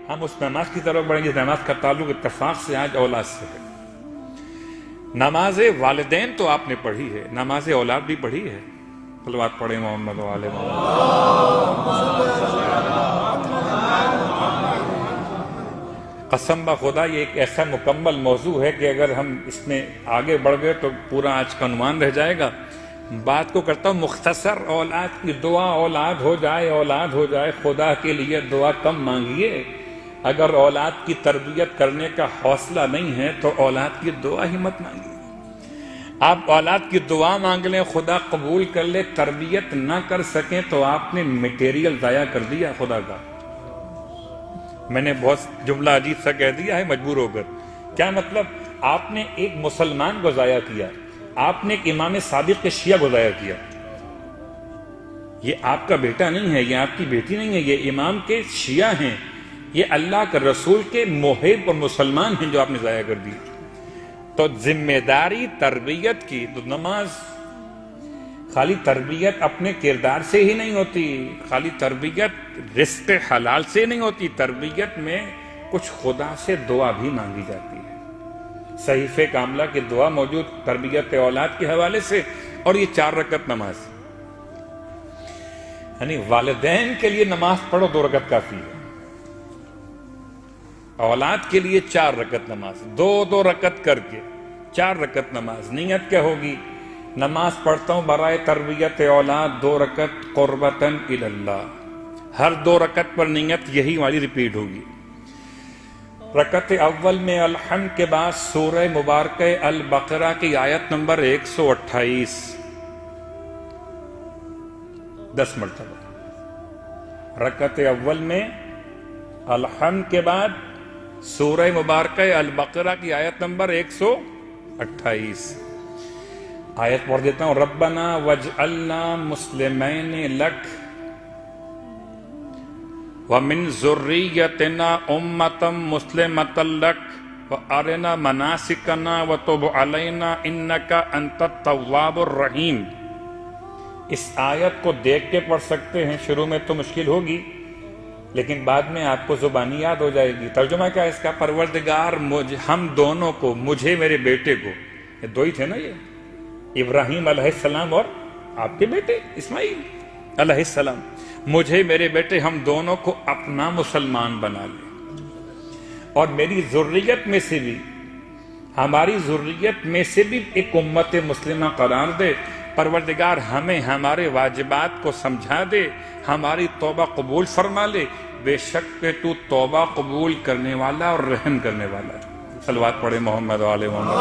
ہم اس نماز کی طرف بڑھیں گے. نماز کا تعلق اتفاق سے آج اولاد سے ہے. نماز والدین تو آپ نے پڑھی ہے, نماز اولاد بھی پڑھی ہے. صلوات پڑھیں محمد و آل محمد. قسم بخدا یہ ایک ایسا مکمل موضوع ہے کہ اگر ہم اس میں آگے بڑھ گئے تو پورا آج کا عنوان رہ جائے گا. بات کو کرتا ہوں مختصر. اولاد کی دعا, اولاد ہو جائے, اولاد ہو جائے, خدا کے لیے دعا کم مانگیے. اگر اولاد کی تربیت کرنے کا حوصلہ نہیں ہے تو اولاد کی دعا ہی مت مانگیے. آپ اولاد کی دعا مانگ لیں, خدا قبول کر لے, تربیت نہ کر سکیں تو آپ نے میٹیریل ضائع کر دیا خدا کا. میں نے بہت جملہ عجیب سا کہہ دیا ہے مجبور ہو کر. کیا مطلب؟ آپ نے ایک مسلمان کو ضائع کیا, آپ نے ایک امام صادق کے شیعہ کو ضائع کیا. یہ آپ کا بیٹا نہیں ہے, یہ آپ کی بیٹی نہیں ہے, یہ امام کے شیعہ ہیں, یہ اللہ کے رسول کے محب اور مسلمان ہیں جو آپ نے ضائع کر دی. تو ذمہ داری تربیت کی. تو نماز خالی تربیت اپنے کردار سے ہی نہیں ہوتی, خالی تربیت رزق حلال سے نہیں ہوتی, تربیت میں کچھ خدا سے دعا بھی مانگی جاتی ہے. صحیفہ کاملہ کی دعا موجود تربیت اولاد کے حوالے سے. اور یہ 4 رکعت نماز, یعنی والدین کے لیے نماز پڑھو 2 رکعت کافی ہے. اولاد کے لیے 4 رکعت نماز, 2 رکعت کر کے 4 رکعت نماز. نیت کیا ہوگی؟ نماز پڑھتا ہوں برائے تربیت اولاد 2 رکعت قربتاً الی اللہ. ہر 2 رکعت پر نیت یہی والی ریپیٹ ہوگی. رکعت اول میں الحمد کے بعد سورہ مبارکہ البقرہ کی آیت نمبر 128 10 مرتبہ. رکعت اول میں الحمد کے بعد سورہ مبارکہ البقرہ کی آیت نمبر 128. آیت پڑھ دیتا ہوں. ربنا وجعلنا مسلمین لک ومن ذریتنا امتا مسلمتا لک وارنا مناسکنا وتب علینا انکا انت التواب الرحیم. اس آیت کو دیکھ کے پڑھ سکتے ہیں. شروع میں تو مشکل ہوگی لیکن بعد میں آپ کو زبانی یاد ہو جائے گی. ترجمہ کیا ہے اس کا؟ پروردگار ہم دونوں کو, مجھے میرے بیٹے کو, یہ 2 ہی تھے نا, یہ ابراہیم علیہ السلام اور آپ کے بیٹے اسماعیل علیہ السلام, مجھے میرے بیٹے ہم دونوں کو اپنا مسلمان بنا لے اور میری ذریت میں سے بھی, ہماری ذریت میں سے بھی ایک امت مسلمہ قرار دے. پروردگار ہمیں ہمارے واجبات کو سمجھا دے, ہماری توبہ قبول فرما لے. بے شک کہ تو توبہ قبول کرنے والا اور رحم کرنے والا ہے. صلوات پڑھے محمد و آل محمد.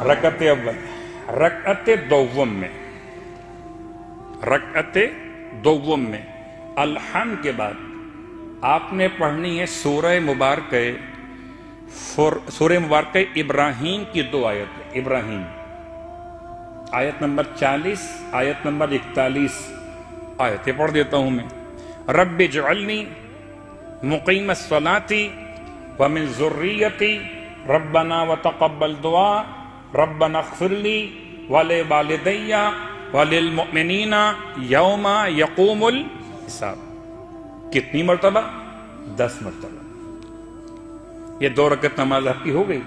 رکعت اول. رکعت دوم میں الحمد کے بعد آپ نے پڑھنی ہے سورہ مبارکہ ابراہیم کی 2 آیت. ابراہیم آیت نمبر 40, آیت نمبر 41 آیتیں پڑھ دیتا ہوں میں. رب اجعلنی مقیم الصلاۃ ومن ذریتی ربنا وتقبل دعا ربنا اغفر لی ولوالدی وللمؤمنین یوم یقوم الحساب. کتنی مرتبہ؟ 10 مرتبہ. یہ 2 رکعت نماز آپ کی ہو گئی.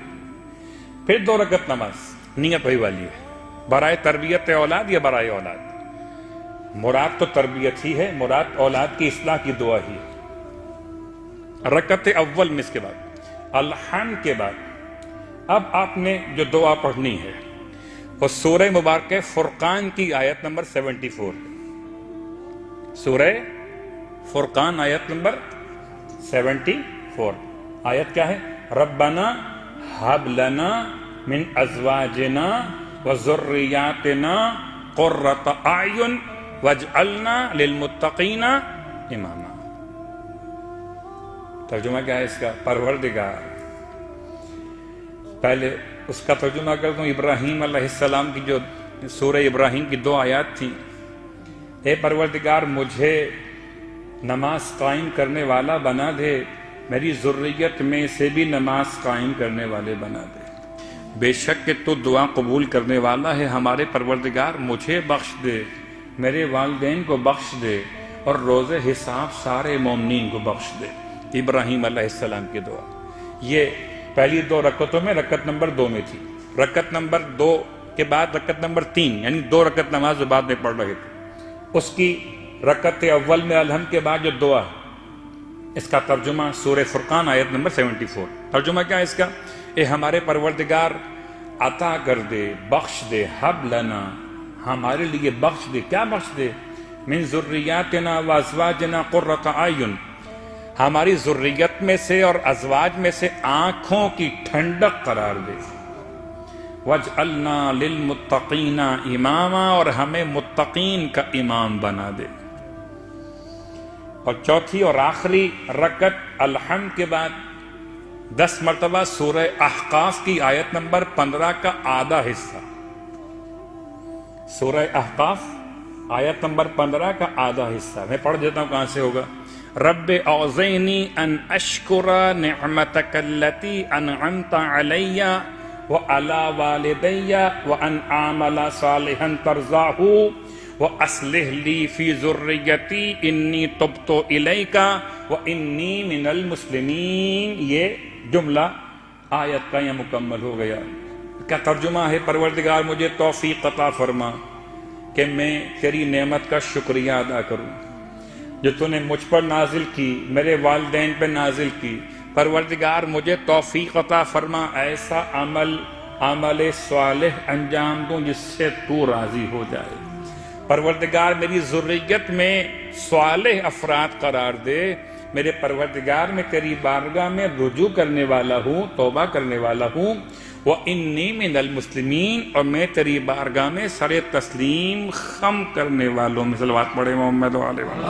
پھر 2 رکعت نماز نیت وہی والی ہے, برائے تربیت اولاد یا برائے اولاد. مراد تو تربیت ہی ہے, مراد اولاد کی اصلاح کی دعا ہی ہے. رکعت اول میں اس کے بعد الحمد کے بعد اب آپ نے جو دعا پڑھنی ہے وہ سورہ مبارکہ فرقان کی آیت نمبر 74. سورہ فرقان آیت نمبر 74. آیت کیا ہے؟ ربنا ہب لنا من ازواجنا وذریاتنا قرۃ اعین واجعلنا للمتقین اماما. ترجمہ کیا ہے اس کا؟ پروردگار. پہلے اس کا ترجمہ کر دوں. ابراہیم علیہ السلام کی جو سورہ ابراہیم کی 2 آیات تھی. اے پروردگار مجھے نماز قائم کرنے والا بنا دے, میری ذریت میں سے بھی نماز قائم کرنے والے بنا دے. بے شک کہ تو دعا قبول کرنے والا ہے. ہمارے پروردگار مجھے بخش دے, میرے والدین کو بخش دے, اور روز حساب سارے مومنین کو بخش دے۔ ابراہیم علیہ السلام کی دعا یہ پہلی 2 رکعتوں میں رکعت نمبر 2 میں تھی، رکعت نمبر 2 کے بعد رکعت نمبر 3 یعنی 2 رکعت نماز جو بعد میں پڑھ رہے تھے، اس کی رکعت اول میں الحمد کے بعد جو دعا ہے اس کا ترجمہ سورہ فرقان آیت نمبر 74۔ ترجمہ کیا ہے اس کا؟ اے ہمارے پروردگار عطا کر دے، بخش دے، حب لنا، ہمارے لیے بخش دے، کیا بخش دے؟ من ذریاتنا و ازواجنا قرۃ اعین، ہماری ذریت میں سے اور ازواج میں سے آنکھوں کی ٹھنڈک قرار دے، وجعلنا للمتقین اماما، اور ہمیں متقین کا امام بنا دے۔ اور چوتھی اور آخری رکعت الحمد کے بعد 10 مرتبہ سورہ احقاف کی آیت نمبر 15 کا آدھا حصہ، سورہ احقاف آیت نمبر 15 کا آدھا حصہ میں پڑھ دیتا ہوں، کہاں سے ہوگا؟ رب اوزعنی ان اشکر نعمتک التی انعمت علی وعلی والدی وان اعمل صالحا ترضاہ وَأَصْلِحْ لِي فِي ذُرِّيَّتِي إِنِّي تُبْتُ إِلَيْكَ وَإِنِّي مِنَ الْمُسْلِمِينَ۔ یہ جملہ آیت کا یہ مکمل ہو گیا۔ کیا ترجمہ ہے؟ پروردگار مجھے توفیق عطا فرما کہ میں تیری نعمت کا شکریہ ادا کروں جو تو نے مجھ پر نازل کی، میرے والدین پہ نازل کی۔ پروردگار مجھے توفیق عطا فرما ایسا عمل صالح انجام دوں جس سے تو راضی ہو جائے۔ پروردگار میری ذریت میں صالح افراد قرار دے، میرے پروردگار میں تیری بارگاہ میں رجوع کرنے والا ہوں، توبہ کرنے والا ہوں، وَإِنِّي مِنَ الْمُسْلِمِينَ، اور میں تیری بارگاہ میں سر تسلیم خم کرنے والوں میں۔ صلوات پڑھے محمد و آلہ وسلم۔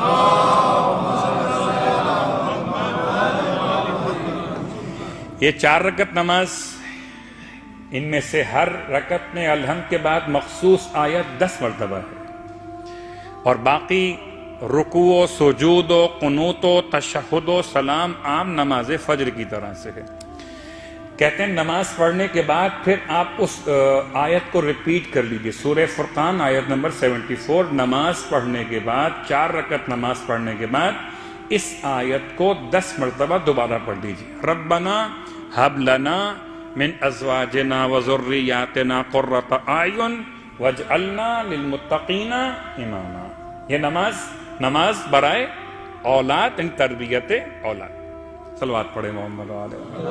یہ 4 رکعت نماز، ان میں سے ہر رکعت میں الحمد کے بعد مخصوص آیت 10 مرتبہ ہے، اور باقی رکوع و سجود و قنوت و تشہد و سلام عام نماز فجر کی طرح سے ہے۔ کہتے ہیں نماز پڑھنے کے بعد پھر آپ اس آیت کو ریپیٹ کر لیجئے، سورہ فرقان آیت نمبر 74، نماز پڑھنے کے بعد 4 رکعت نماز پڑھنے کے بعد اس آیت کو 10 مرتبہ دوبارہ پڑھ لیجئے۔ ربنا ہب لنا من ازواجنا و ذریاتنا قرۃ اعین واجعلنا للمتقین اماما۔ یہ نماز برائے اولاد، ان تربیت اولاد۔ صلوات پڑھے محمد و آلہ وسلم۔